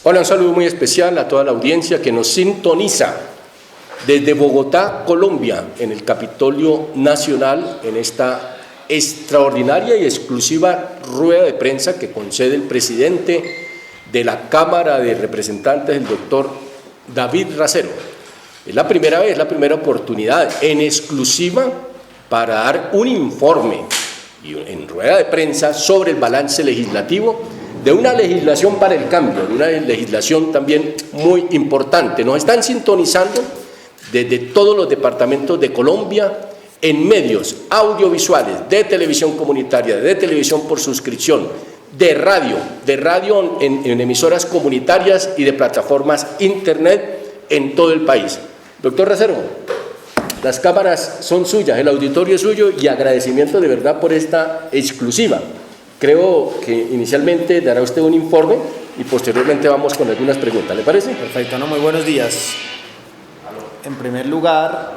Hola, un saludo muy especial a toda la audiencia que nos sintoniza desde Bogotá, Colombia, en el Capitolio Nacional, en esta extraordinaria y exclusiva rueda de prensa que concede el presidente de la Cámara de Representantes, el doctor David Racero. Es la primera vez, la primera oportunidad en exclusiva para dar un informe y en rueda de prensa sobre el balance legislativo de una legislación para el cambio, de una legislación también muy importante. Nos están sintonizando desde todos los departamentos de Colombia en medios audiovisuales, de televisión comunitaria, de televisión por suscripción, de radio en emisoras comunitarias y de plataformas internet en todo el país. Doctor Racero, las cámaras son suyas, el auditorio es suyo y agradecimiento de verdad por esta exclusiva. Creo que inicialmente dará usted un informe y posteriormente vamos con algunas preguntas, ¿le parece? Perfecto, no, muy buenos días. En primer lugar,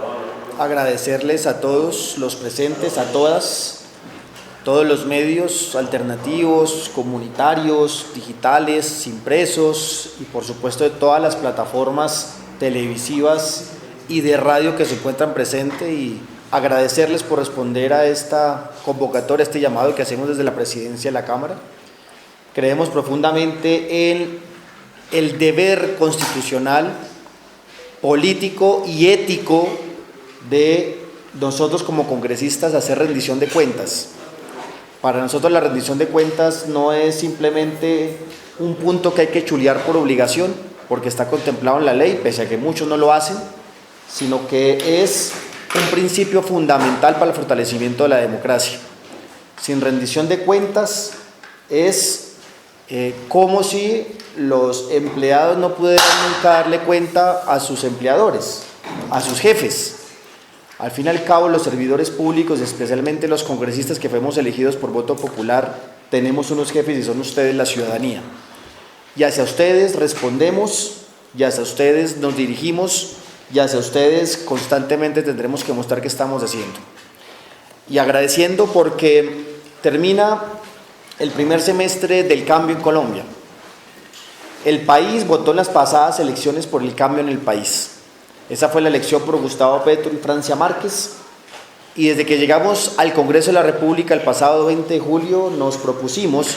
agradecerles a todos los presentes, a todos los medios alternativos, comunitarios, digitales, impresos y por supuesto de todas las plataformas televisivas y de radio que se encuentran presentes y agradecerles por responder a esta convocatoria, a este llamado que hacemos desde la presidencia de la Cámara. Creemos profundamente en el deber constitucional, político y ético de nosotros como congresistas hacer rendición de cuentas. Para nosotros la rendición de cuentas no es simplemente un punto que hay que chulear por obligación, porque está contemplado en la ley, pese a que muchos no lo hacen, sino que es un principio fundamental para el fortalecimiento de la democracia. Sin rendición de cuentas es como si los empleados no pudieran nunca darle cuenta a sus empleadores, a sus jefes. Al fin y al cabo, los servidores públicos, especialmente los congresistas que fuimos elegidos por voto popular, tenemos unos jefes y son ustedes la ciudadanía. Y hacia ustedes respondemos, y hacia ustedes nos dirigimos, y hacia ustedes constantemente tendremos que mostrar qué estamos haciendo. Y agradeciendo porque termina el primer semestre del cambio en Colombia. El país votó en las pasadas elecciones por el cambio en el país. Esa fue la elección por Gustavo Petro y Francia Márquez. Y desde que llegamos al Congreso de la República el pasado 20 de julio nos propusimos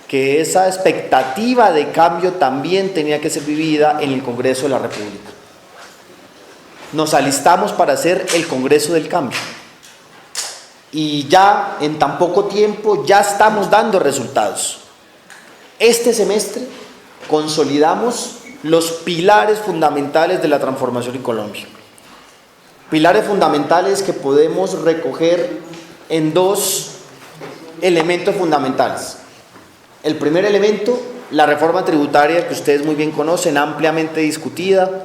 que esa expectativa de cambio también tenía que ser vivida en el Congreso de la República. Nos alistamos para hacer el Congreso del Cambio. Y ya en tan poco tiempo ya estamos dando resultados. Este semestre consolidamos los pilares fundamentales de la transformación en Colombia. Pilares fundamentales que podemos recoger en dos elementos fundamentales. El primer elemento, la reforma tributaria que ustedes muy bien conocen, ampliamente discutida.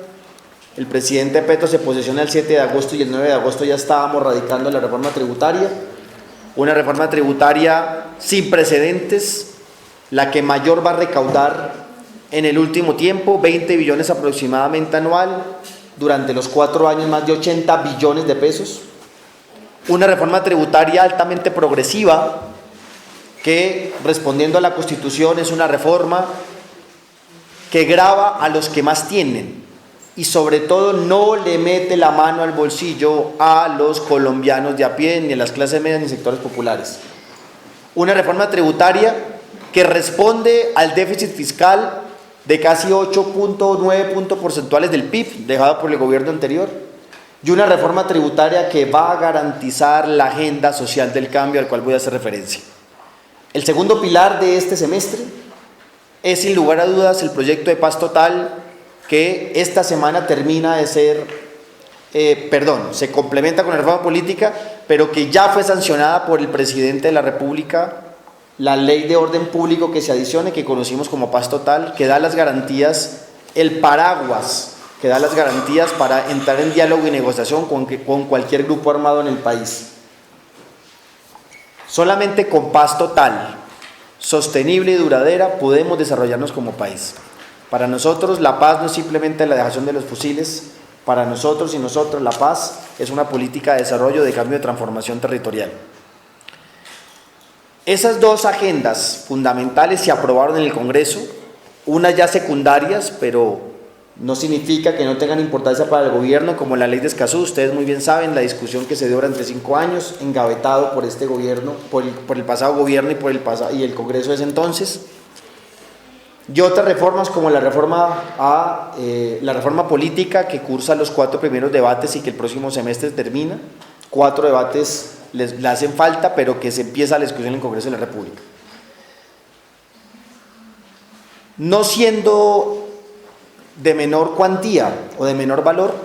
El presidente Petro se posesiona el 7 de agosto y el 9 de agosto ya estábamos radicando la reforma tributaria. Una reforma tributaria sin precedentes, la que mayor va a recaudar en el último tiempo, 20 billones aproximadamente anual, durante los 4 años más de 80 billones de pesos. Una reforma tributaria altamente progresiva que, respondiendo a la Constitución, es una reforma que grava a los que más tienen y sobre todo no le mete la mano al bolsillo a los colombianos de a pie, ni a las clases medias ni sectores populares. Una reforma tributaria que responde al déficit fiscal de casi 8.9 puntos porcentuales del PIB dejado por el gobierno anterior, y una reforma tributaria que va a garantizar la agenda social del cambio al cual voy a hacer referencia. El segundo pilar de este semestre es sin lugar a dudas el proyecto de paz total que esta semana termina de ser, se complementa con la reforma política, pero que ya fue sancionada por el presidente de la República, la ley de orden público que se adicione, que conocimos como paz total, que da las garantías, el paraguas, que da las garantías para entrar en diálogo y negociación con cualquier grupo armado en el país. Solamente con paz total, sostenible y duradera, podemos desarrollarnos como país. Para nosotros la paz no es simplemente la dejación de los fusiles, para nosotros y nosotras la paz es una política de desarrollo, de cambio, de transformación territorial. Esas dos agendas fundamentales se aprobaron en el Congreso unas ya secundarias, pero no significa que no tengan importancia para el gobierno, como la ley de Escazú. Ustedes muy bien saben la discusión que se dio durante 5 años, engavetado por este gobierno, por el pasado gobierno y el Congreso de ese entonces. Y otras reformas como la reforma política, que cursa los 4 primeros debates y que el próximo semestre termina. 4 debates le hacen falta, pero que se empieza la discusión en el Congreso de la República. No siendo de menor cuantía o de menor valor,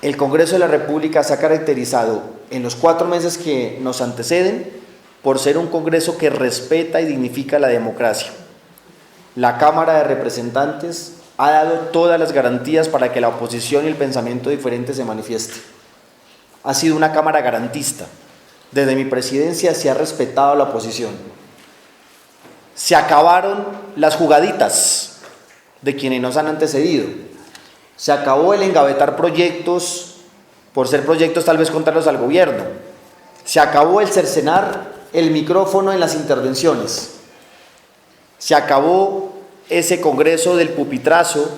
el Congreso de la República se ha caracterizado en los 4 meses que nos anteceden por ser un Congreso que respeta y dignifica la democracia. La Cámara de Representantes ha dado todas las garantías para que la oposición y el pensamiento diferente se manifieste. Ha sido una Cámara garantista. Desde mi presidencia se ha respetado a la oposición. Se acabaron las jugaditas de quienes nos han antecedido. Se acabó el engavetar proyectos por ser proyectos tal vez contrarios al gobierno. Se acabó el cercenar el micrófono en las intervenciones. Se acabó ese Congreso del pupitrazo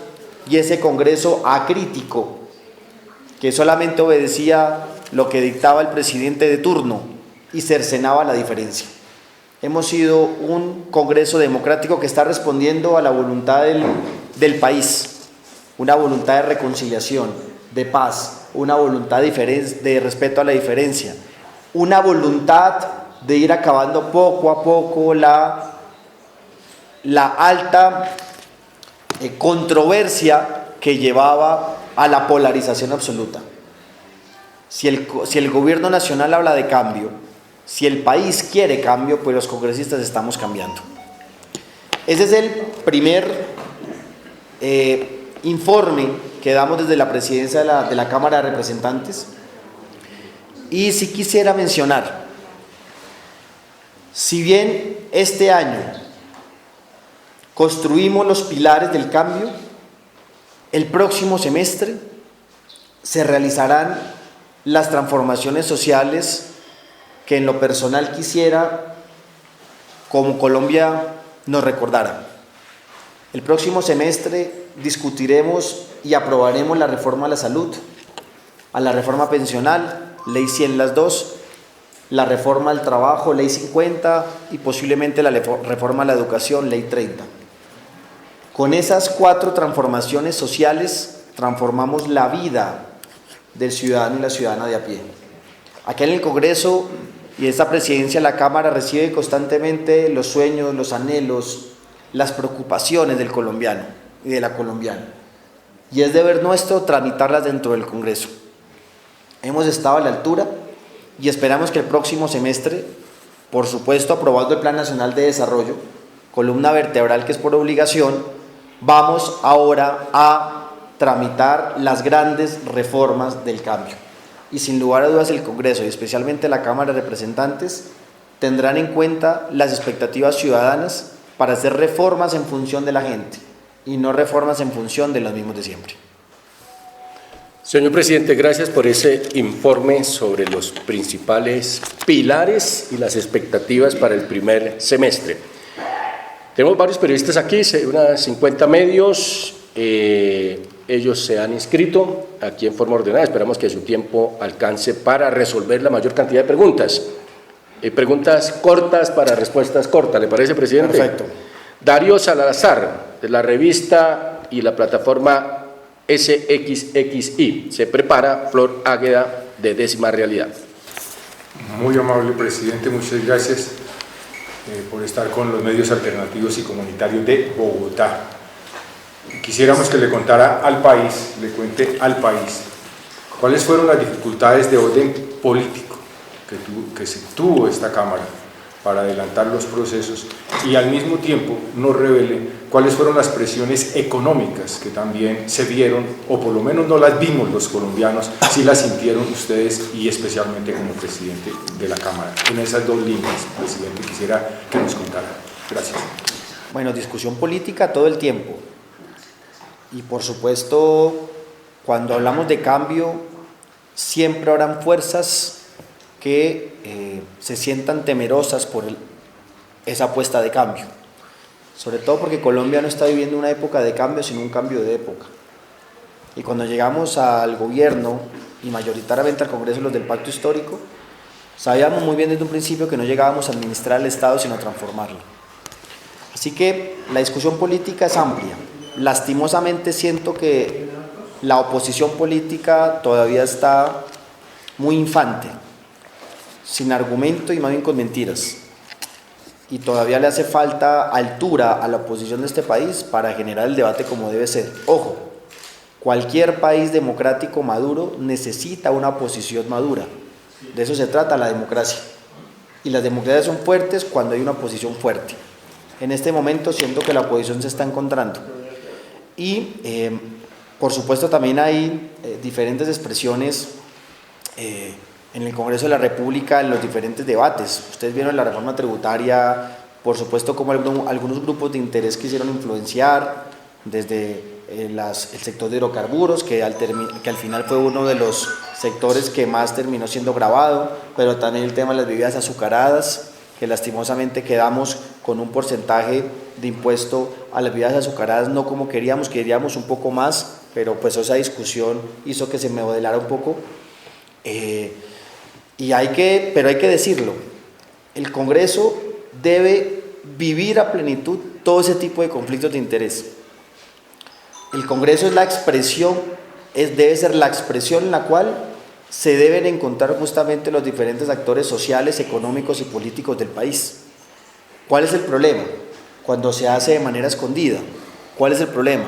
y ese Congreso acrítico que solamente obedecía lo que dictaba el presidente de turno y cercenaba la diferencia. Hemos sido un Congreso democrático que está respondiendo a la voluntad del país, una voluntad de reconciliación, de paz, una voluntad de respeto a la diferencia, una voluntad de ir acabando poco a poco la alta controversia que llevaba a la polarización absoluta. Si el gobierno nacional habla de cambio, si el país quiere cambio, pues los congresistas estamos cambiando. Ese es el primer informe que damos desde la presidencia de la Cámara de Representantes. Y si quisiera mencionar, si bien este año construimos los pilares del cambio, el próximo semestre se realizarán las transformaciones sociales que en lo personal quisiera, como Colombia nos recordara. El próximo semestre discutiremos y aprobaremos la reforma a la salud, a la reforma pensional, ley 100 las 2, la reforma al trabajo, ley 50, y posiblemente la reforma a la educación, ley 30. Con esas 4 transformaciones sociales transformamos la vida del ciudadano y la ciudadana de a pie. Aquí en el Congreso y esta presidencia, la Cámara recibe constantemente los sueños, los anhelos, las preocupaciones del colombiano y de la colombiana. Y es deber nuestro tramitarlas dentro del Congreso. Hemos estado a la altura y esperamos que el próximo semestre, por supuesto aprobando el Plan Nacional de Desarrollo, columna vertebral que es por obligación, vamos ahora a tramitar las grandes reformas del cambio. Y sin lugar a dudas el Congreso y especialmente la Cámara de Representantes tendrán en cuenta las expectativas ciudadanas para hacer reformas en función de la gente y no reformas en función de los mismos de siempre. Señor presidente, gracias por ese informe sobre los principales pilares y las expectativas para el primer semestre. Tenemos varios periodistas aquí, unas 50 medios, ellos se han inscrito aquí en forma ordenada, esperamos que su tiempo alcance para resolver la mayor cantidad de preguntas. Preguntas cortas para respuestas cortas, ¿le parece, presidente? Perfecto. Darío Salazar, de la revista y la plataforma SXXI, se prepara Flor Águeda, de Décima Realidad. Muy amable presidente, muchas gracias por estar con los medios alternativos y comunitarios de Bogotá. Quisiéramos que le contara al país, le cuente al país, cuáles fueron las dificultades de orden político que se tuvo esta Cámara para adelantar los procesos y al mismo tiempo nos revele cuáles fueron las presiones económicas que también se vieron, o por lo menos no las vimos los colombianos, sí las sintieron ustedes y especialmente como presidente de la Cámara. En esas 2 líneas, presidente, quisiera que nos contara. Gracias. Bueno, discusión política todo el tiempo. Y por supuesto, cuando hablamos de cambio, siempre habrán fuerzas que se sientan temerosas por esa apuesta de cambio. sobre todo porque Colombia no está viviendo una época de cambio, sino un cambio de época. Y cuando llegamos al gobierno y mayoritariamente al Congreso, los del Pacto Histórico, sabíamos muy bien desde un principio que no llegábamos a administrar el Estado, sino a transformarlo. Así que la discusión política es amplia. Lastimosamente siento que la oposición política todavía está muy infante, sin argumento y más bien con mentiras. Y todavía le hace falta altura a la oposición de este país para generar el debate como debe ser. Ojo, cualquier país democrático maduro necesita una oposición madura. De eso se trata la democracia. Y las democracias son fuertes cuando hay una oposición fuerte. En este momento siento que la oposición se está encontrando. Y por supuesto también hay diferentes expresiones en el Congreso de la República, en los diferentes debates. Ustedes vieron la reforma tributaria, por supuesto como algunos grupos de interés quisieron influenciar, desde el sector de hidrocarburos, que al final fue uno de los sectores que más terminó siendo grabado, pero también el tema de las bebidas azucaradas, que lastimosamente quedamos con un porcentaje de impuesto a las bebidas azucaradas, no como queríamos un poco más, pero pues esa discusión hizo que se me modelara un poco. Pero hay que decirlo, el Congreso debe vivir a plenitud todo ese tipo de conflictos de interés. El Congreso es la expresión, debe ser la expresión en la cual se deben encontrar justamente los diferentes actores sociales, económicos y políticos del país. ¿Cuál es el problema? Cuando se hace de manera escondida. ¿Cuál es el problema?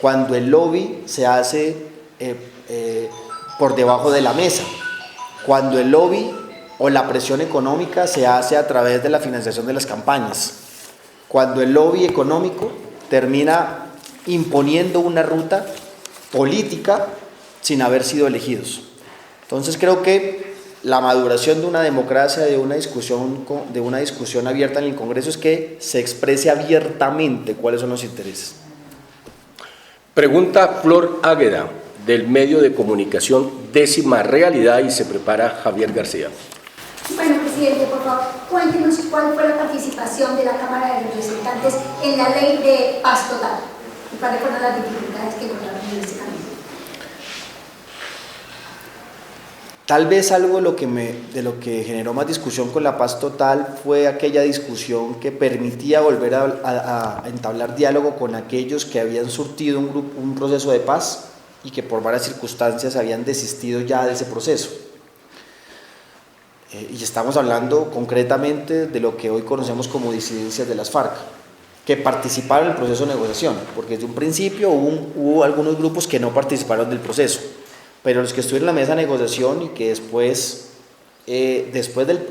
Cuando el lobby se hace por debajo de la mesa. Cuando el lobby o la presión económica se hace a través de la financiación de las campañas. Cuando el lobby económico termina imponiendo una ruta política sin haber sido elegidos. Entonces creo que la maduración de una democracia, de una discusión abierta en el Congreso es que se exprese abiertamente cuáles son los intereses. Pregunta Flor Águeda, del medio de comunicación Décima Realidad, y se prepara Javier García. Bueno, presidente, por favor, cuéntenos cuál fue la participación de la Cámara de Representantes en la ley de paz total, y para recordar las dificultades que encontraron en ese camino. Tal vez algo de lo que generó más discusión con la paz total fue aquella discusión que permitía volver a entablar diálogo con aquellos que habían surtido un proceso de paz y que por varias circunstancias habían desistido ya de ese proceso. Y estamos hablando concretamente de lo que hoy conocemos como disidencias de las FARC, que participaron en el proceso de negociación, porque desde un principio hubo algunos grupos que no participaron del proceso, pero los que estuvieron en la mesa de negociación y que después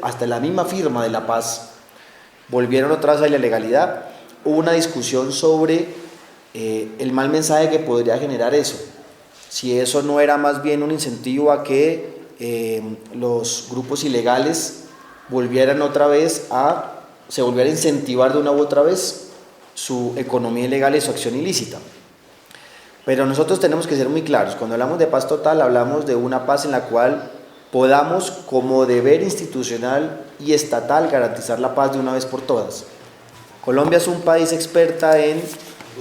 hasta la misma firma de la paz, volvieron otra vez a la legalidad. Hubo una discusión sobre el mal mensaje que podría generar eso, si eso no era más bien un incentivo a que los grupos ilegales volvieran se volviera a incentivar de una u otra vez su economía ilegal y su acción ilícita. Pero nosotros tenemos que ser muy claros, cuando hablamos de paz total hablamos de una paz en la cual podamos como deber institucional y estatal garantizar la paz de una vez por todas. Colombia es un país experta en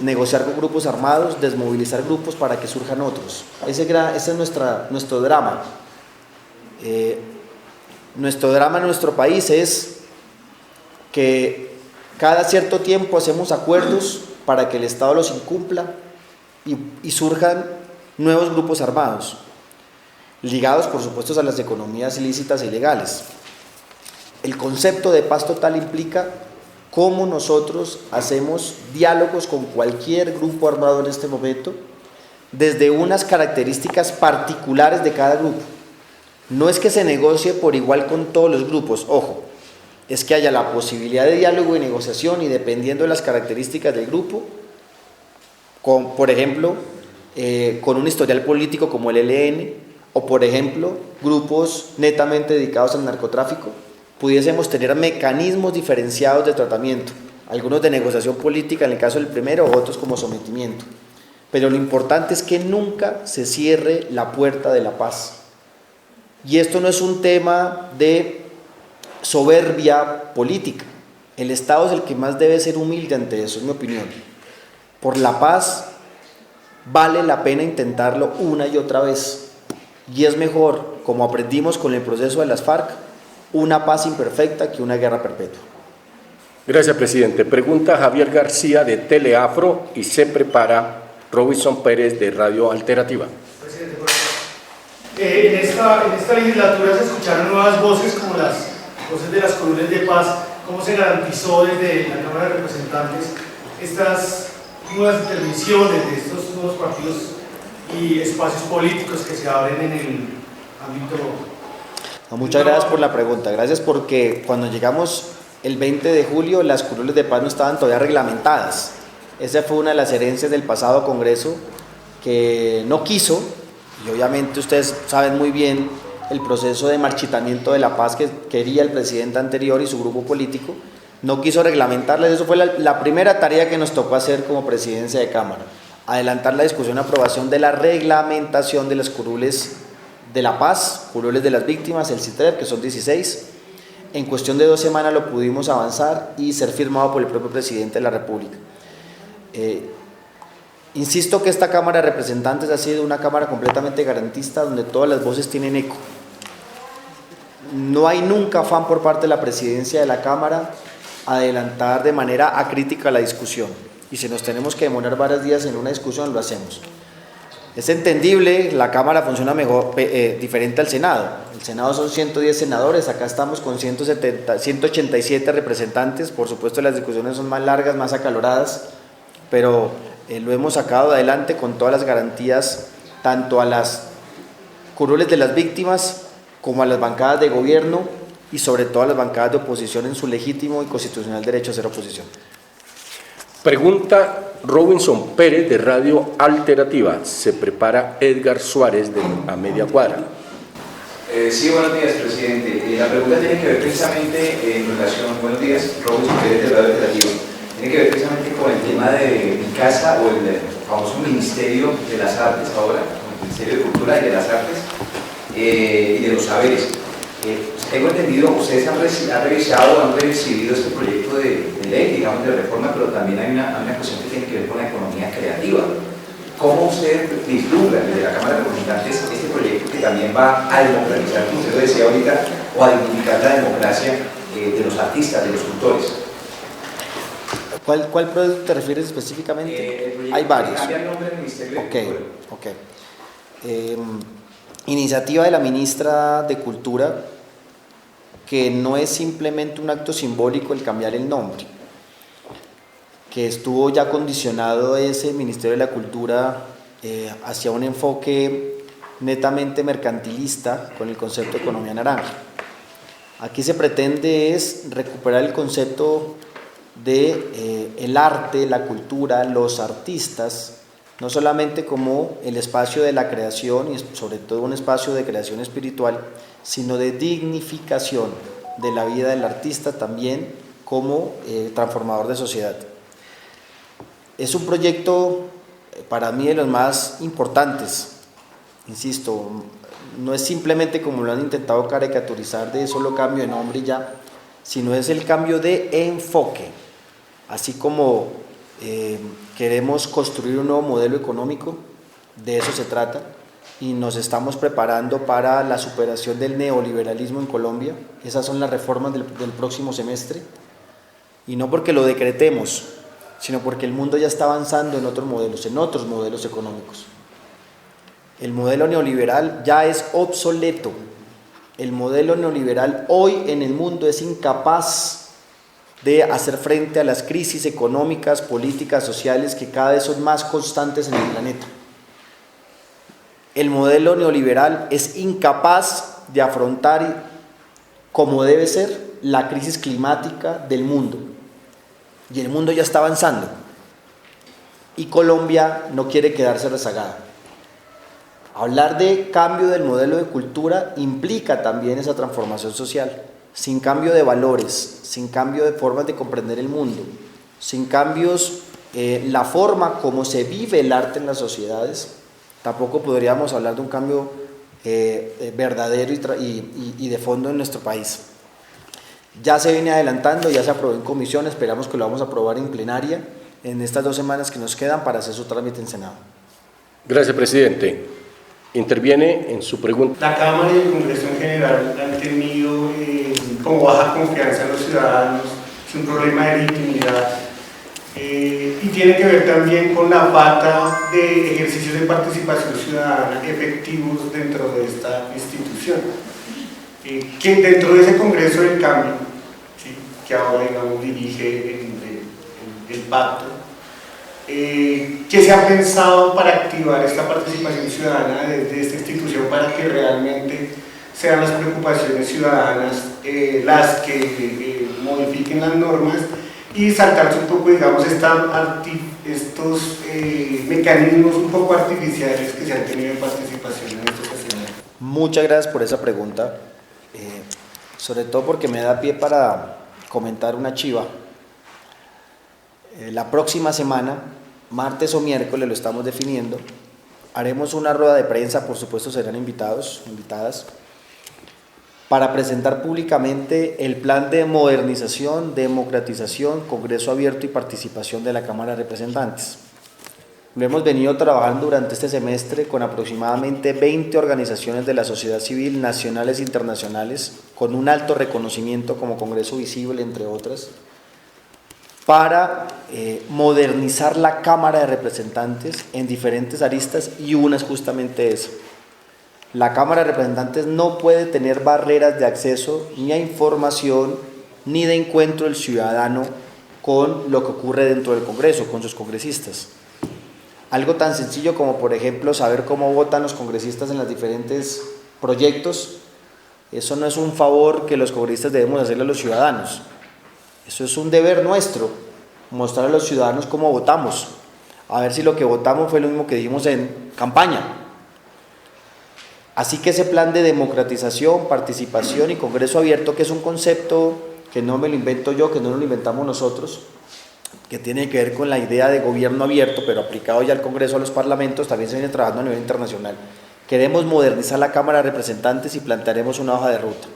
negociar con grupos armados, desmovilizar grupos para que surjan otros. Ese es nuestro drama. Nuestro drama en nuestro país es que cada cierto tiempo hacemos acuerdos para que el Estado los incumpla y surjan nuevos grupos armados, ligados por supuesto a las economías ilícitas e ilegales. El concepto de paz total implica cómo nosotros hacemos diálogos con cualquier grupo armado en este momento, desde unas características particulares de cada grupo. No es que se negocie por igual con todos los grupos, ojo, es que haya la posibilidad de diálogo y negociación y dependiendo de las características del grupo, por ejemplo, con un historial político como el ELN, o por ejemplo, grupos netamente dedicados al narcotráfico, pudiésemos tener mecanismos diferenciados de tratamiento, algunos de negociación política en el caso del primero, otros como sometimiento. Pero lo importante es que nunca se cierre la puerta de la paz. Y esto no es un tema de soberbia política, El Estado es el que más debe ser humilde ante eso, es mi opinión. Por la paz vale la pena intentarlo una y otra vez. Y es mejor, como aprendimos con el proceso de las FARC, una paz imperfecta que una guerra perpetua. Gracias, presidente. Pregunta Javier García de Teleafro y se prepara Robinson Pérez de Radio Alternativa. Presidente, por favor. En esta legislatura se escucharon nuevas voces como las voces de las curules de paz. ¿Cómo se garantizó desde la Cámara de Representantes estas nuevas intervenciones de estos nuevos partidos y espacios políticos que se abren en el ámbito? Muchas gracias por la pregunta. Gracias porque cuando llegamos el 20 de julio las curules de paz no estaban todavía reglamentadas. Esa fue una de las herencias del pasado Congreso que no quiso, y obviamente ustedes saben muy bien el proceso de marchitamiento de la paz que quería el presidente anterior y su grupo político, no quiso reglamentarlas. Eso fue la primera tarea que nos tocó hacer como presidencia de Cámara, adelantar la discusión y aprobación de la reglamentación de las curules de la paz, curules de las víctimas, el CITREP, que son 16. En cuestión de 2 semanas lo pudimos avanzar y ser firmado por el propio presidente de la República. Insisto que esta Cámara de Representantes ha sido una Cámara completamente garantista donde todas las voces tienen eco. No hay nunca afán por parte de la presidencia de la Cámara adelantar de manera acrítica la discusión, y si nos tenemos que demorar varios días en una discusión lo hacemos. Es entendible, la Cámara funciona mejor, diferente al Senado. El Senado son 110 senadores, acá estamos con 187 representantes. Por supuesto las discusiones son más largas, más acaloradas, pero lo hemos sacado adelante con todas las garantías, tanto a las curules de las víctimas como a las bancadas de gobierno y sobre todo a las bancadas de oposición en su legítimo y constitucional derecho a hacer oposición. Pregunta Robinson Pérez de Radio Alternativa. Se prepara Edgar Suárez de A Media Cuadra. Sí, buenos días, presidente. La pregunta tiene que ver precisamente en relación, buenos días, Robinson Pérez de Radio Alternativa. Tiene que ver precisamente con el tema de mi casa o el famoso Ministerio de las Artes ahora, el Ministerio de Cultura y de las Artes y de los Saberes. Tengo entendido, ustedes han revisado, han recibido este proyecto de ley, digamos, de reforma, pero también hay una cuestión que tiene que ver con la economía creativa. ¿Cómo usted vislumbra desde la Cámara de Representantes este proyecto que también va a democratizar, como usted lo decía ahorita, o a dignificar la democracia de los artistas, de los cultores? ¿Cuál proyecto te refieres específicamente? Hay varios. Cambia el nombre del Ministerio de Cultura. Iniciativa de la ministra de Cultura, que no es simplemente un acto simbólico el cambiar el nombre, que estuvo ya condicionado ese Ministerio de la Cultura hacia un enfoque netamente mercantilista con el concepto de economía naranja. Aquí se pretende es recuperar el concepto de el arte, la cultura, los artistas, no solamente como el espacio de la creación y sobre todo un espacio de creación espiritual, sino de dignificación de la vida del artista también como transformador de sociedad. Es un proyecto para mí de los más importantes, insisto, no es simplemente como lo han intentado caricaturizar de solo cambio de nombre y ya, sino es el cambio de enfoque, así como queremos construir un nuevo modelo económico, de eso se trata, y nos estamos preparando para la superación del neoliberalismo en Colombia. Esas son las reformas del próximo semestre, y no porque lo decretemos, sino porque el mundo ya está avanzando en otros modelos económicos. El modelo neoliberal ya es obsoleto. El modelo neoliberal hoy en el mundo es incapaz de hacer frente a las crisis económicas, políticas, sociales que cada vez son más constantes en el planeta. El modelo neoliberal es incapaz de afrontar como debe ser la crisis climática del mundo. Y el mundo ya está avanzando. Y Colombia no quiere quedarse rezagada. Hablar de cambio del modelo de cultura implica también esa transformación social. Sin cambio de valores, sin cambio de formas de comprender el mundo, sin cambios la forma como se vive el arte en las sociedades, tampoco podríamos hablar de un cambio verdadero y de fondo en nuestro país. Ya se viene adelantando, ya se aprobó en comisión, esperamos que lo vamos a aprobar en plenaria en estas 2 semanas que nos quedan para hacer su trámite en Senado. Gracias, presidente. Interviene en su pregunta. La Cámara y el Congreso en general han tenido como baja confianza en los ciudadanos, es un problema de legitimidad y tiene que ver también con la falta de ejercicios de participación ciudadana efectivos dentro de esta institución. Que dentro de ese Congreso del Cambio, ¿sí?, que ahora digamos dirige el pacto, ¿qué se ha pensado para activar esta participación ciudadana desde esta institución para que realmente sean las preocupaciones ciudadanas las que modifiquen las normas y saltarse un poco, digamos, estos mecanismos un poco artificiales que se han tenido en participación en estos escenarios? Muchas gracias por esa pregunta, sobre todo porque me da pie para comentar una chiva. La próxima semana, martes o miércoles, lo estamos definiendo, haremos una rueda de prensa, por supuesto serán invitadas, para presentar públicamente el plan de modernización, democratización, Congreso abierto y participación de la Cámara de Representantes. Lo hemos venido trabajando durante este semestre con aproximadamente 20 organizaciones de la sociedad civil nacionales e internacionales, con un alto reconocimiento como Congreso Visible, entre otras, para modernizar la Cámara de Representantes en diferentes aristas, y una es justamente esa. La Cámara de Representantes no puede tener barreras de acceso ni a información ni de encuentro del ciudadano con lo que ocurre dentro del Congreso, con sus congresistas. Algo tan sencillo como, por ejemplo, saber cómo votan los congresistas en los diferentes proyectos, eso no es un favor que los congresistas debemos hacerle a los ciudadanos. Eso es un deber nuestro, mostrar a los ciudadanos cómo votamos, a ver si lo que votamos fue lo mismo que dijimos en campaña. Así que ese plan de democratización, participación y Congreso abierto, que es un concepto que no me lo invento yo, que no lo inventamos nosotros, que tiene que ver con la idea de gobierno abierto, pero aplicado ya al Congreso, a los parlamentos, también se viene trabajando a nivel internacional. Queremos modernizar la Cámara de Representantes y plantearemos una hoja de ruta.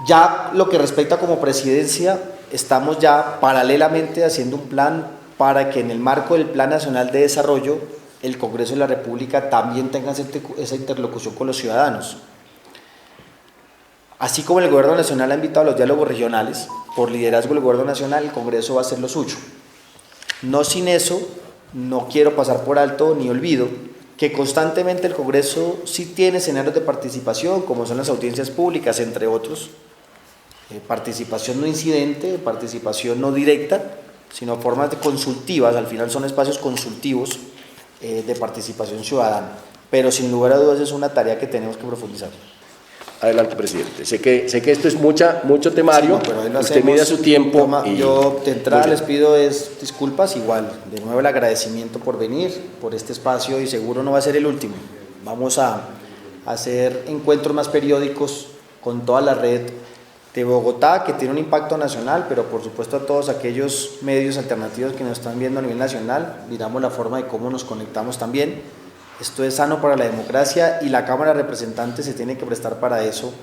Ya lo que respecta como presidencia, estamos ya paralelamente haciendo un plan para que en el marco del Plan Nacional de Desarrollo, el Congreso de la República también tenga esa interlocución con los ciudadanos. Así como el Gobierno Nacional ha invitado a los diálogos regionales, por liderazgo del Gobierno Nacional, el Congreso va a hacer lo suyo. No sin eso, no quiero pasar por alto ni olvido que constantemente el Congreso sí tiene escenarios de participación, como son las audiencias públicas, entre otros, participación no incidente, participación no directa, sino formas consultivas, al final son espacios consultivos de participación ciudadana, pero sin lugar a dudas es una tarea que tenemos que profundizar. Adelante, presidente. Sé que esto es mucho temario, sí, no, pero usted mida su tiempo. Yo de entrada les pido disculpas, igual, de nuevo el agradecimiento por venir, por este espacio, y seguro no va a ser el último. Vamos a hacer encuentros más periódicos con toda la red de Bogotá, que tiene un impacto nacional, pero por supuesto a todos aquellos medios alternativos que nos están viendo a nivel nacional, miramos la forma de cómo nos conectamos también. Esto es sano para la democracia y la Cámara de Representantes se tiene que prestar para eso,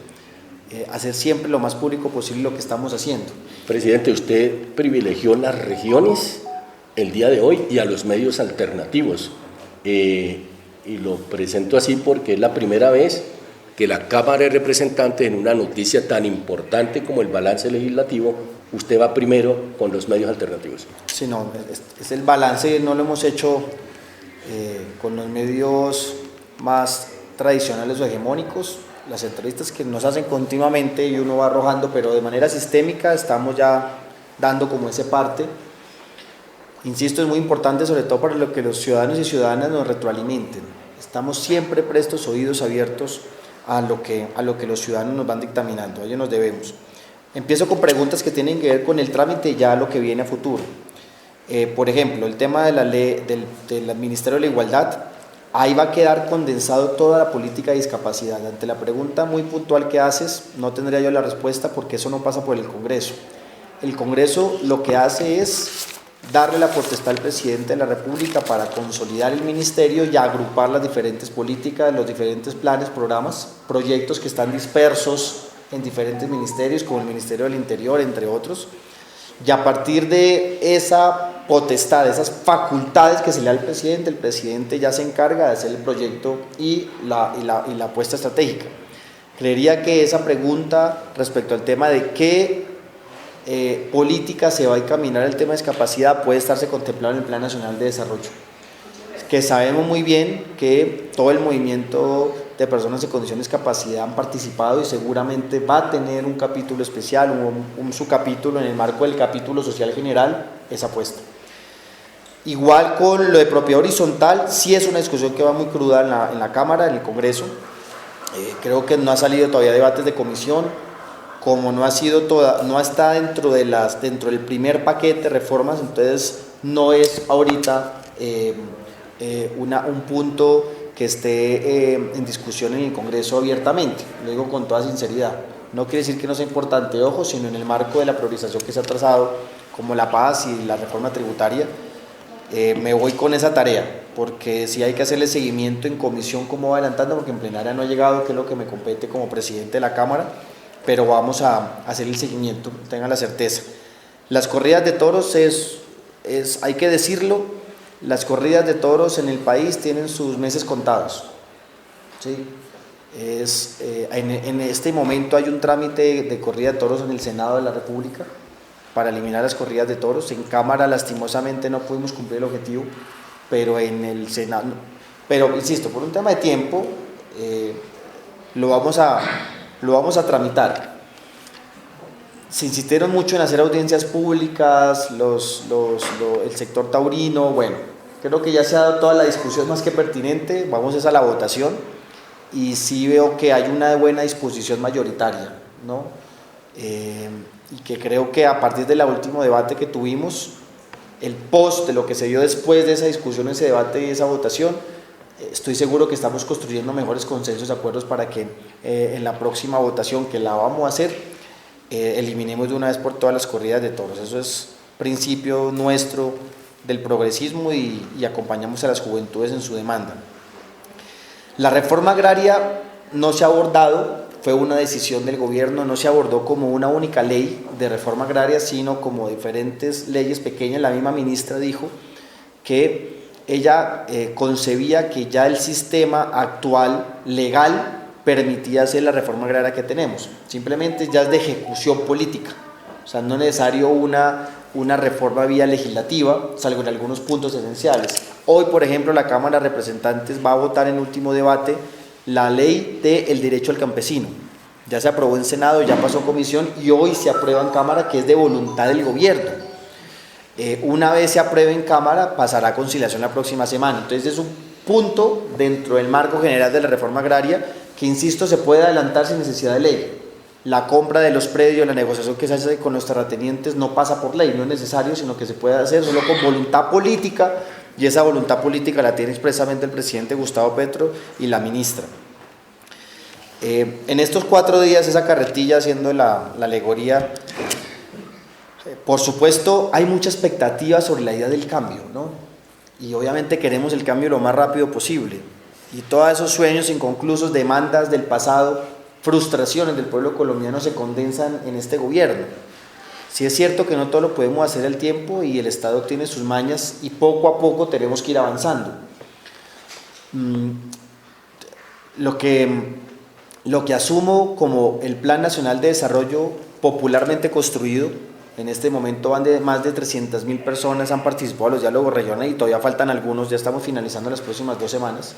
hacer siempre lo más público posible lo que estamos haciendo. Presidente, usted privilegió las regiones el día de hoy y a los medios alternativos, y lo presento así porque es la primera vez que la Cámara de Representantes, en una noticia tan importante como el balance legislativo, usted va primero con los medios alternativos. Sí, no, es el balance, no lo hemos hecho con los medios más tradicionales o hegemónicos, las entrevistas que nos hacen continuamente y uno va arrojando, pero de manera sistémica estamos ya dando como ese parte. Insisto, es muy importante sobre todo para lo que los ciudadanos y ciudadanas nos retroalimenten. Estamos siempre prestos, oídos abiertos a lo que los ciudadanos nos van dictaminando, a ellos nos debemos. Empiezo con preguntas que tienen que ver con el trámite y ya lo que viene a futuro. Por ejemplo, el tema de la ley del Ministerio de la Igualdad, ahí va a quedar condensado toda la política de discapacidad. Ante la pregunta muy puntual que haces, no tendría yo la respuesta porque eso no pasa por el Congreso. El Congreso lo que hace es darle la potestad al presidente de la República para consolidar el ministerio y agrupar las diferentes políticas, los diferentes planes, programas, proyectos que están dispersos en diferentes ministerios, como el Ministerio del Interior, entre otros, y a partir de esa potestad, de esas facultades que se le da al presidente, el presidente ya se encarga de hacer el proyecto y la apuesta estratégica. Creería que esa pregunta respecto al tema de qué política se va a encaminar el tema de discapacidad puede estarse contemplado en el Plan Nacional de Desarrollo, que sabemos muy bien que todo el movimiento de personas en condición de discapacidad han participado y seguramente va a tener un capítulo especial, un subcapítulo en el marco del capítulo social general, esa apuesta. Igual con lo de propiedad horizontal, sí es una discusión que va muy cruda en la Cámara, en el Congreso. Creo que no ha salido todavía debates de comisión, como no está dentro del primer paquete de reformas, entonces no es ahorita un punto que esté en discusión en el Congreso abiertamente, lo digo con toda sinceridad. No quiere decir que no sea importante, ojo, sino en el marco de la priorización que se ha trazado, como la paz y la reforma tributaria, me voy con esa tarea, porque sí hay que hacerle seguimiento en comisión como va adelantando, porque en plenaria no ha llegado, que es lo que me compete como presidente de la Cámara, pero vamos a hacer el seguimiento, tengan la certeza. Las corridas de toros hay que decirlo, las corridas de toros en el país tienen sus meses contados, ¿sí? En este momento hay un trámite de corrida de toros en el Senado de la República para eliminar las corridas de toros. En Cámara lastimosamente no pudimos cumplir el objetivo, pero en el Senado, pero insisto, por un tema de tiempo lo vamos a tramitar. Se insistieron mucho en hacer audiencias públicas, el sector taurino, bueno, creo que ya se ha dado toda la discusión más que pertinente, vamos a la votación y sí veo que hay una buena disposición mayoritaria, ¿no? Y que creo que a partir del último debate que tuvimos, el post de lo que se dio después de esa discusión, ese debate y esa votación, estoy seguro que estamos construyendo mejores consensos y acuerdos para que en la próxima votación, que la vamos a hacer, eliminemos de una vez por todas las corridas de toros. Eso es principio nuestro del progresismo y acompañamos a las juventudes en su demanda. La reforma agraria no se ha abordado, fue una decisión del gobierno, no se abordó como una única ley de reforma agraria, sino como diferentes leyes pequeñas. La misma ministra dijo que ella concebía que ya el sistema actual legal permitía hacer la reforma agraria que tenemos, simplemente ya es de ejecución política, o sea, no es necesario una reforma vía legislativa, salvo en algunos puntos esenciales. Hoy, por ejemplo, la Cámara de Representantes va a votar en último debate la ley del derecho al campesino. Ya se aprobó en Senado, ya pasó comisión y hoy se aprueba en Cámara, que es de voluntad del gobierno. Una vez se apruebe en Cámara, pasará a conciliación la próxima semana. Entonces es un punto dentro del marco general de la reforma agraria que, insisto, se puede adelantar sin necesidad de ley. La compra de los predios, la negociación que se hace con los terratenientes no pasa por ley, no es necesario, sino que se puede hacer solo con voluntad política, y esa voluntad política la tiene expresamente el presidente Gustavo Petro y la ministra. En estos 4 días, esa carretilla haciendo la alegoría, por supuesto hay mucha expectativa sobre la idea del cambio, ¿no? Y obviamente queremos el cambio lo más rápido posible, y todos esos sueños inconclusos, demandas del pasado, frustraciones del pueblo colombiano se condensan en este gobierno. Sí es cierto que no todo lo podemos hacer al tiempo y el Estado tiene sus mañas y poco a poco tenemos que ir avanzando. Lo que asumo como el Plan Nacional de Desarrollo popularmente construido, en este momento más de 300.000 personas han participado en los diálogos regionales y todavía faltan algunos, ya estamos finalizando las próximas 2 semanas,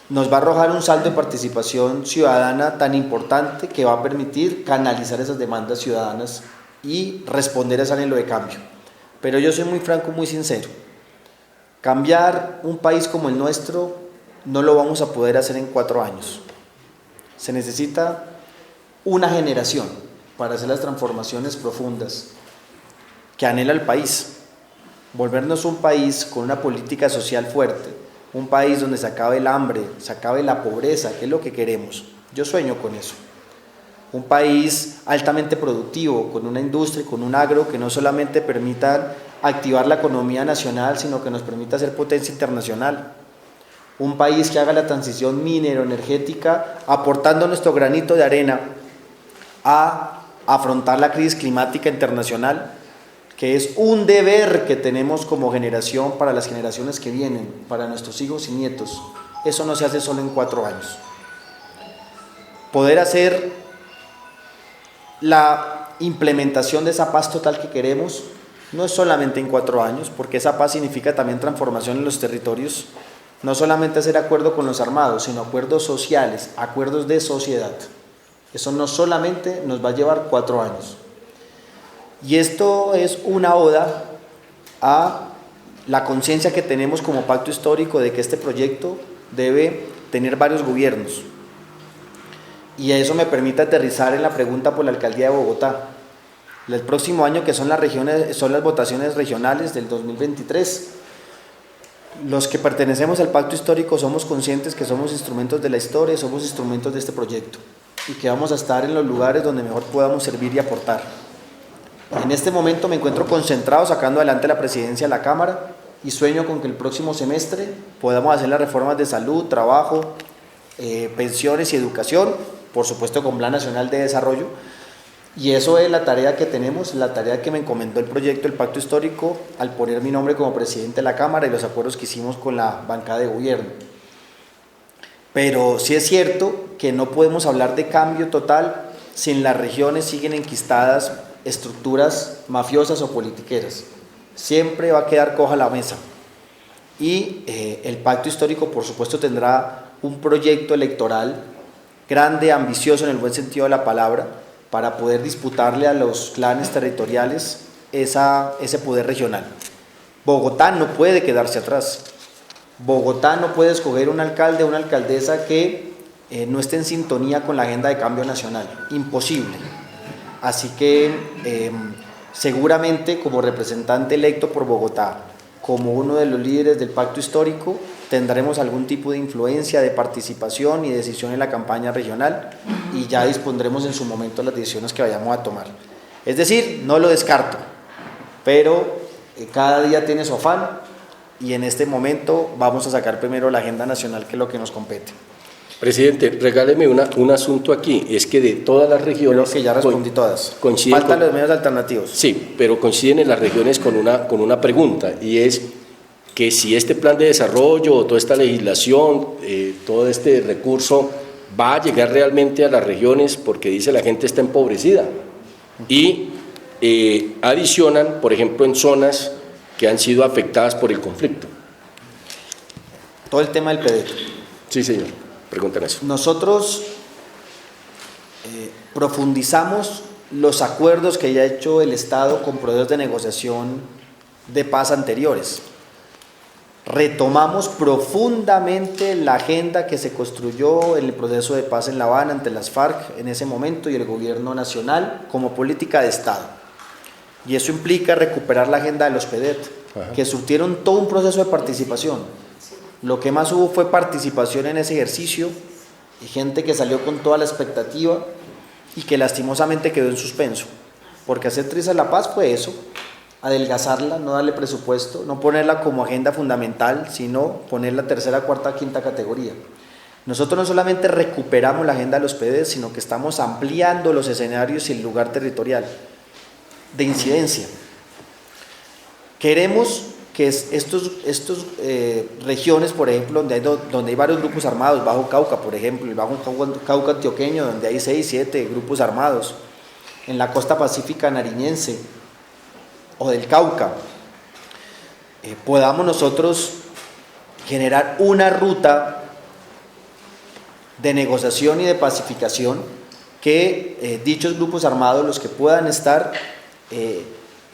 nos va a arrojar un saldo de participación ciudadana tan importante que va a permitir canalizar esas demandas ciudadanas y responder a ese anhelo de cambio. Pero yo soy muy franco, muy sincero. Cambiar un país como el nuestro no lo vamos a poder hacer en 4 años. Se necesita una generación para hacer las transformaciones profundas que anhela el país. Volvernos un país con una política social fuerte, un país donde se acabe el hambre, se acabe la pobreza, que es lo que queremos. Yo sueño con eso. Un país altamente productivo, con una industria, con un agro que no solamente permita activar la economía nacional, sino que nos permita ser potencia internacional. Un país que haga la transición minero-energética, aportando nuestro granito de arena a afrontar la crisis climática internacional, que es un deber que tenemos como generación para las generaciones que vienen, para nuestros hijos y nietos. Eso no se hace solo en 4 años. Poder hacer la implementación de esa paz total que queremos no es solamente en 4 años, porque esa paz significa también transformación en los territorios, no solamente hacer acuerdo con los armados, sino acuerdos sociales, acuerdos de sociedad. Eso no solamente nos va a llevar 4 años. Y esto es una oda a la conciencia que tenemos como pacto histórico de que este proyecto debe tener varios gobiernos. Y eso me permite aterrizar en la pregunta por la alcaldía de Bogotá. El próximo año, que son las votaciones regionales del 2023, los que pertenecemos al pacto histórico somos conscientes que somos instrumentos de la historia, somos instrumentos de este proyecto y que vamos a estar en los lugares donde mejor podamos servir y aportar. En este momento me encuentro concentrado sacando adelante la presidencia de la Cámara y sueño con que el próximo semestre podamos hacer las reformas de salud, trabajo, pensiones y educación, por supuesto con Plan Nacional de Desarrollo. Y eso es la tarea que tenemos, la tarea que me encomendó el proyecto del Pacto Histórico al poner mi nombre como presidente de la Cámara y los acuerdos que hicimos con la bancada de gobierno. Pero sí es cierto que no podemos hablar de cambio total si en las regiones siguen enquistadas estructuras mafiosas o politiqueras. Siempre va a quedar coja la mesa. Y el Pacto Histórico, por supuesto, tendrá un proyecto electoral grande, ambicioso en el buen sentido de la palabra, para poder disputarle a los clanes territoriales ese poder regional. Bogotá no puede quedarse atrás. Bogotá no puede escoger un alcalde o una alcaldesa que no esté en sintonía con la agenda de cambio nacional. Imposible. Así que seguramente como representante electo por Bogotá, como uno de los líderes del pacto histórico, tendremos algún tipo de influencia, de participación y decisión en la campaña regional y ya dispondremos en su momento las decisiones que vayamos a tomar. Es decir, no lo descarto, pero cada día tiene su afán y en este momento vamos a sacar primero la agenda nacional, que es lo que nos compete. Presidente, regáleme un asunto aquí, es que de todas las regiones... Creo que ya respondí todas. Faltan los medios alternativos. Sí, pero coinciden en las regiones con una pregunta, y es que si este plan de desarrollo, o toda esta legislación, todo este recurso va a llegar realmente a las regiones, porque dice la gente está empobrecida, y adicionan, por ejemplo, en zonas que han sido afectadas por el conflicto. Todo el tema del PDT. Sí, señor. Preguntan eso. Nosotros profundizamos los acuerdos que ya ha hecho el Estado con procesos de negociación de paz anteriores. Retomamos profundamente la agenda que se construyó en el proceso de paz en La Habana ante las FARC en ese momento y el gobierno nacional como política de Estado. Y eso implica recuperar la agenda de los PEDET, que surtieron todo un proceso de participación. Lo que más hubo fue participación en ese ejercicio y gente que salió con toda la expectativa y que lastimosamente quedó en suspenso. Porque hacer trizas la paz fue eso, adelgazarla, no darle presupuesto, no ponerla como agenda fundamental, sino ponerla tercera, cuarta, quinta categoría. Nosotros no solamente recuperamos la agenda de los PEDES, sino que estamos ampliando los escenarios y el lugar territorial de incidencia. Queremos que estos regiones, por ejemplo, donde hay varios grupos armados, Bajo Cauca, por ejemplo, el Bajo Cauca antioqueño, donde hay 6, 7 grupos armados, en la costa pacífica nariñense o del Cauca, podamos nosotros generar una ruta de negociación y de pacificación que dichos grupos armados, los que puedan estar,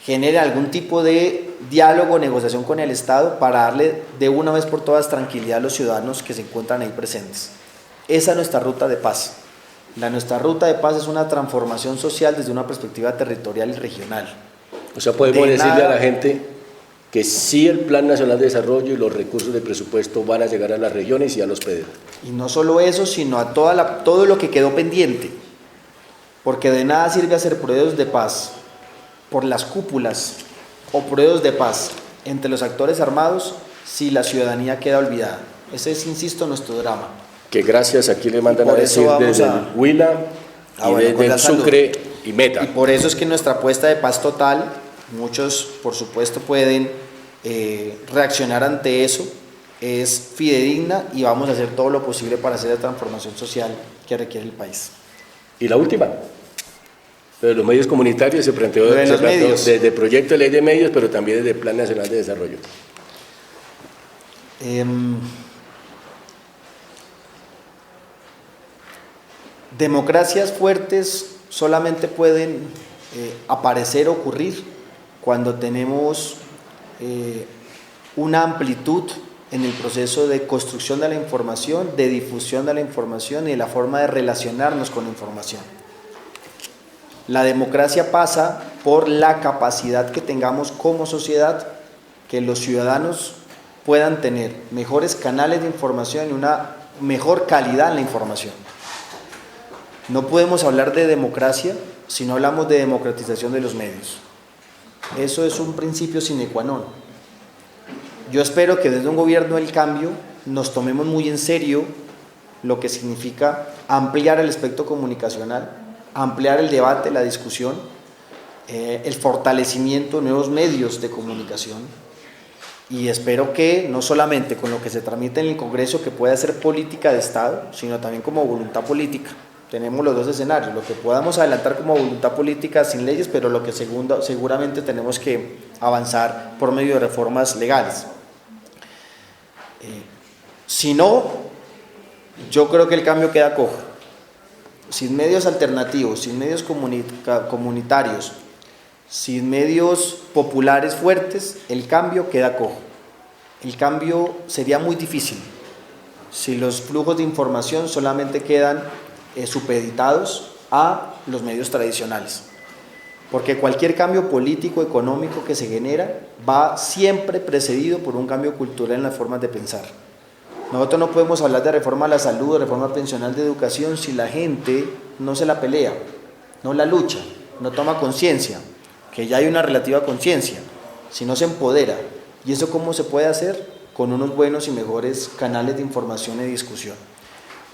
genere algún tipo de diálogo o negociación con el Estado para darle de una vez por todas tranquilidad a los ciudadanos que se encuentran ahí presentes. Esa es nuestra ruta de paz. Nuestra ruta de paz es una transformación social desde una perspectiva territorial y regional. O sea, podemos decirle a la gente que sí el Plan Nacional de Desarrollo y los recursos de presupuesto van a llegar a las regiones y a los PEDET. Y no solo eso, sino a todo lo que quedó pendiente. Porque de nada sirve hacer procesos de paz por las cúpulas o procesos de paz entre los actores armados si la ciudadanía queda olvidada. Ese es, insisto, nuestro drama. Que gracias, aquí le mandan a decir desde Huila, y desde Sucre y Meta. Y por eso es que nuestra apuesta de paz total, muchos por supuesto pueden reaccionar ante eso, es fidedigna y vamos a hacer todo lo posible para hacer la transformación social que requiere el país. Y la última, de los medios comunitarios se planteó desde el proyecto de ley de medios, pero también desde el Plan Nacional de Desarrollo. Democracias fuertes solamente pueden aparecer, ocurrir, cuando tenemos una amplitud en el proceso de construcción de la información, de difusión de la información y de la forma de relacionarnos con la información. La democracia pasa por la capacidad que tengamos como sociedad, que los ciudadanos puedan tener mejores canales de información y una mejor calidad en la información. No podemos hablar de democracia si no hablamos de democratización de los medios. Eso es un principio sine qua non. Yo espero que desde un gobierno del cambio nos tomemos muy en serio lo que significa ampliar el espectro comunicacional, ampliar el debate, la discusión, el fortalecimiento de nuevos medios de comunicación, y espero que no solamente con lo que se tramite en el Congreso, que pueda ser política de Estado, sino también como voluntad política. Tenemos los dos escenarios, lo que podamos adelantar como voluntad política sin leyes, pero lo que seguramente tenemos que avanzar por medio de reformas legales. Si no, yo creo que el cambio queda cojo. Sin medios alternativos, sin medios comunitarios, sin medios populares fuertes, el cambio queda cojo. El cambio sería muy difícil si los flujos de información solamente quedan supeditados a los medios tradicionales. Porque cualquier cambio político, económico que se genera va siempre precedido por un cambio cultural en las formas de pensar. Nosotros no podemos hablar de reforma a la salud, de reforma pensional, de educación, si la gente no se la pelea, no la lucha, no toma conciencia, que ya hay una relativa conciencia, si no se empodera. ¿Y eso cómo se puede hacer? Con unos buenos y mejores canales de información y discusión.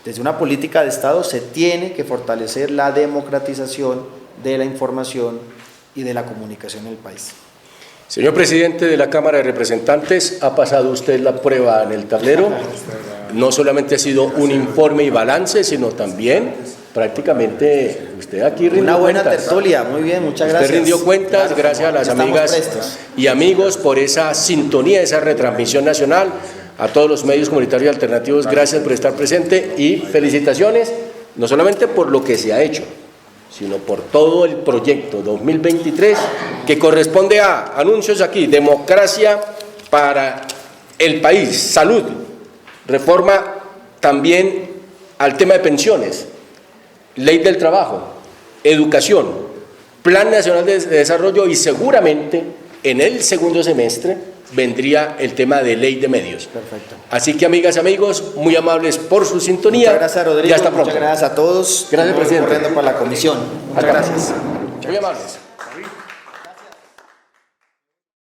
Desde una política de Estado se tiene que fortalecer la democratización de la información y de la comunicación en el país. Señor presidente de la Cámara de Representantes, ha pasado usted la prueba en el tablero. No solamente ha sido un informe y balance, sino también prácticamente usted aquí rindió una buena cuentas. Tertulia, muy bien, muchas gracias. Usted rindió cuentas, gracias a las amigas y amigos por esa sintonía, esa retransmisión nacional. A todos los medios comunitarios alternativos, gracias por estar presente y felicitaciones, no solamente por lo que se ha hecho, sino por todo el proyecto 2023 que corresponde a anuncios aquí: democracia para el país, salud, reforma también al tema de pensiones, ley del trabajo, educación, plan nacional de desarrollo, y seguramente en el segundo semestre vendría el tema de ley de medios. Perfecto. Así que, amigas y amigos, muy amables por su sintonía. Muchas gracias, Rodrigo. Y hasta pronto. Muchas gracias a todos. Gracias, presidente. Corriendo para la comisión. Muchas gracias. Muy amables.